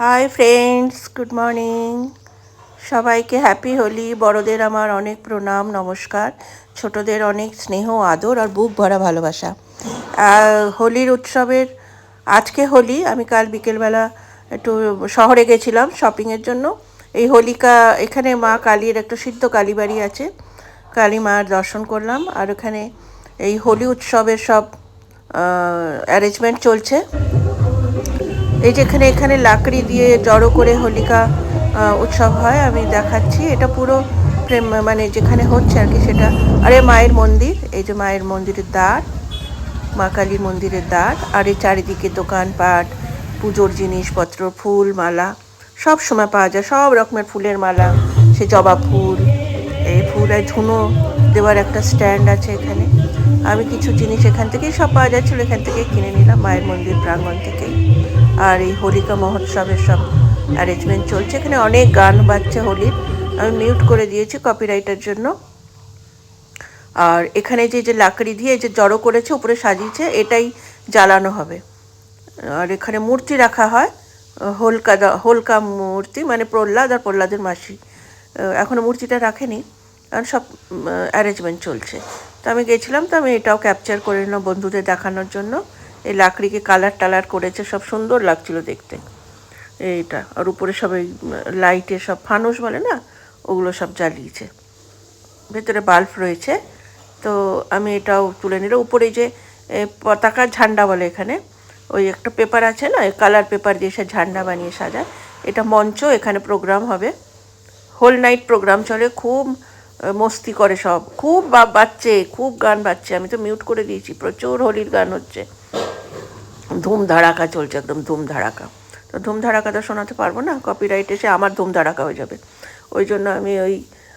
Hi friends, good morning. সবাইকে happy Holi. বড়দের আমার অনেক প্রণাম, নমস্কার। ছোটদের অনেক স্নেহ, আদর আর বুক ভরা ভালোবাসা। হোলির উৎসবের আজকে হোলি। আমি কাল বিকেলবেলা একটু শহরে গেছিলাম শপিংয়ের জন্য। এই হোলিকা এখানে মা কালীর একটা সিদ্ধ কালীবাড়ি আছে, কালী মার দর্শন করলাম। আর ওখানে এই হোলি উৎসবের সব অ্যারেঞ্জমেন্ট চলছে। এই যেখানে এখানে লাকড়ি দিয়ে জড়ো করে হোলিকা উৎসব হয়, আমি দেখাচ্ছি। এটা পুরো প্রেম মানে যেখানে হচ্ছে আর কি সেটা। আরে মায়ের মন্দির, এই যে মায়ের মন্দিরের দ্বার, মা কালীর মন্দিরের দ্বার। আর এই চারিদিকে দোকানপাট, পুজোর জিনিসপত্র, ফুল মালা সব সময় পাওয়া যায়, সব রকমের ফুলের মালা। সে জবা ফুল, এই ফুল আর ধুনো দেওয়ার একটা স্ট্যান্ড আছে এখানে। আমি কিছু জিনিস এখান থেকেই সব পাওয়া যাচ্ছিলো, এখান থেকেই কিনে নিলাম মায়ের মন্দির প্রাঙ্গণ থেকেই। আর এই হোলিকা মহোৎসবের সব অ্যারেঞ্জমেন্ট চলছে। এখানে অনেক গান বাজছে হোলির, আমি মিউট করে দিয়েছি কপিরাইটের জন্য। আর এখানে যে যে লাকড়ি দিয়ে যে জড়ো করেছে উপরে সাজিয়েছে, এটাই জ্বালানো হবে। আর এখানে মূর্তি রাখা হয়, হোলকা মূর্তি, মানে প্রহ্লাদ আর প্রহ্লাদের মাসি। এখনও মূর্তিটা রাখেনি, কারণ সব অ্যারেঞ্জমেন্ট চলছে। তো আমি গেছিলাম, তো আমি এটাও ক্যাপচার করে নিলাম বন্ধুদের দেখানোর জন্য। এই লাকড়িকে কালার টালার করেছে, সব সুন্দর লাগছিল দেখতে এইটা। আর উপরে সব এই লাইটের সব ফানুস বলে না, ওগুলো সব জ্বালিয়েছে। ভেতরে বাল্ব রয়েছে। তো আমি এটাও তুলে নিলাম। উপরে যে পতাকার ঝান্ডা বলে এখানে, ওই একটা পেপার আছে না, কালার পেপার দিয়ে সে ঝান্ডা বানিয়ে সাজায়। এটা মঞ্চ, এখানে প্রোগ্রাম হবে, হোল নাইট প্রোগ্রাম চলে। খুব মস্তি করে সব, খুব বাজছে, খুব গান বাজছে। আমি তো মিউট করে দিয়েছি, প্রচুর হোলির গান হচ্ছে, ধুম ধাড়াকা চলছে, একদম ধুম ধাড়াকা। তো ধুম ধাড়াকা তো শোনাতে পারবো না, কপিরাইট এসে আমার ধুম ধাড়াকা হয়ে যাবে। ওই জন্য আমি ওই,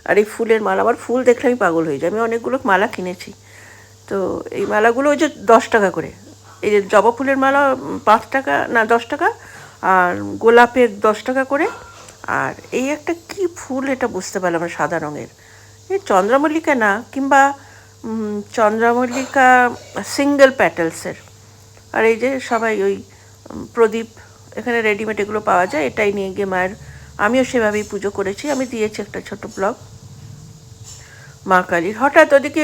আর এই ফুলের মালা, আমার ফুল দেখলে আমি পাগল হয়ে যাই। আমি অনেকগুলো মালা কিনেছি। তো এই মালাগুলো ওই যে 10 টাকা করে। এই যে জবা ফুলের মালা 5 টাকা না 10 টাকা, আর গোলাপের 10 টাকা করে। আর এই একটা কি ফুল এটা বুঝতে পারলাম না, সাদা রঙের। এই চন্দ্রমল্লিকা না, কিংবা চন্দ্রমল্লিকা সিঙ্গেল প্যাটেলসের। আর এই যে সবাই ওই প্রদীপ, এখানে রেডিমেড এগুলো পাওয়া যায়, এটাই নিয়ে গিয়ে মায়ের, আমিও সেভাবেই পুজো করেছি। আমি দিয়েছি একটা ছোট ব্লগ মা কালীর। হঠাৎ ওদিকে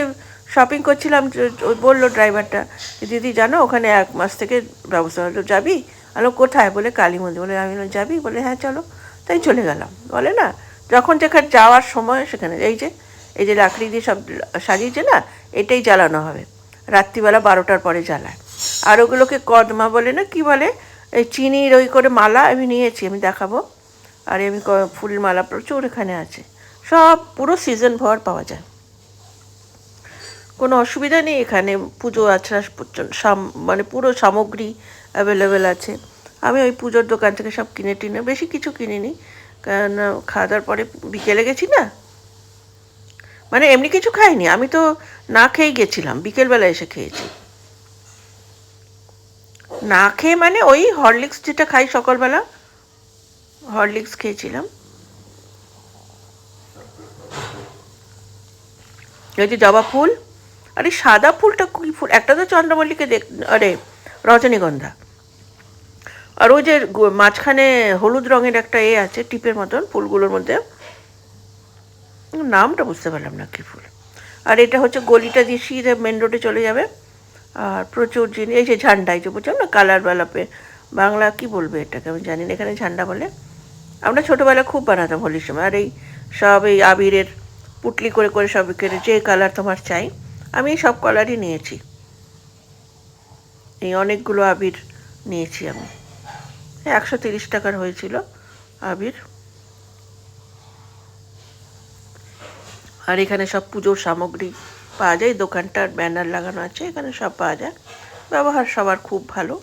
শপিং করছিলাম, ওই বললো ড্রাইভারটা, দিদি জানো ওখানে 1 মাস থেকে ব্যবস্থা হলো, যাবি? আলো কোথায়? বলে কালী মন্দির। বলে আমি যাবি? বলে হ্যাঁ চলো। তাই চলে গেলাম। বলে না, যখন যেখানে যাওয়ার সময় সেখানে এই যে লাকড়ি দিয়ে সব সাজিয়েছে না, এটাই জ্বালানো হবে রাত্রিবেলা 12টার পরে জ্বালায়। আর ওগুলোকে কদমা বলে না কি বলে, এই চিনির ওই করে মালা আমি নিয়েছি, আমি দেখাবো। আর আমি ফুল মালা প্রচুর এখানে আছে, সব পুরো সিজন ভর পাওয়া যায়, কোনো অসুবিধা নেই। এখানে পুজো আছড়া মানে পুরো সামগ্রী অ্যাভেলেবেল আছে। আমি ওই পুজোর দোকান থেকে সব কিনে টিনে, বেশি কিছু কিনিনি, কারণ খাওয়া দাওয়ার পরে বিকেলে গেছি না, মানে এমনি কিছু খাইনি। আমি তো না খেয়েই গেছিলাম, বিকেলবেলা এসে খেয়েছি। না খেয়ে মানে ওই হরলিক্স যেটা খাই সকালবেলা, হরলিক্স খেয়েছিলাম। এই যে জবা ফুল, আরে সাদা ফুলটা কী ফুল? একটা তো চন্দ্রমল্লিকে আরে রজনীগন্ধা। আর ওই যে মাঝখানে হলুদ রঙের একটা আছে টিপের মতন ফুলগুলোর মধ্যে, নামটা বুঝতে পারলাম না কী ফুল। আর এটা হচ্ছে গলিটা দিয়ে সিধে মেন রোডে চলে যাবে। আর প্রচুর জিনিস, এই যে ঝান্ডা, এই যে বুঝছো না, কালার বালাপে, বাংলা কি বলবে এটাকে আমি জানি না, এখানে ঝান্ডা বলে। আমরা ছোটোবেলা খুব বানাতাম হোলির সময়। আর এই সব এই আবিরের পুটলি করে করে সব কেটে, যে কালার তোমার চাই, আমি সব কালারই নিয়েছি। এই অনেকগুলো আবির নিয়েছি আমি, 130 টাকার হয়েছিল আবির। আর এখানে সব পুজোর সামগ্রী পাওয়া যায়, দোকানটার ব্যানার লাগানো আছে, এখানে সব পাওয়া যায়। ব্যবহার সবার খুব ভালো।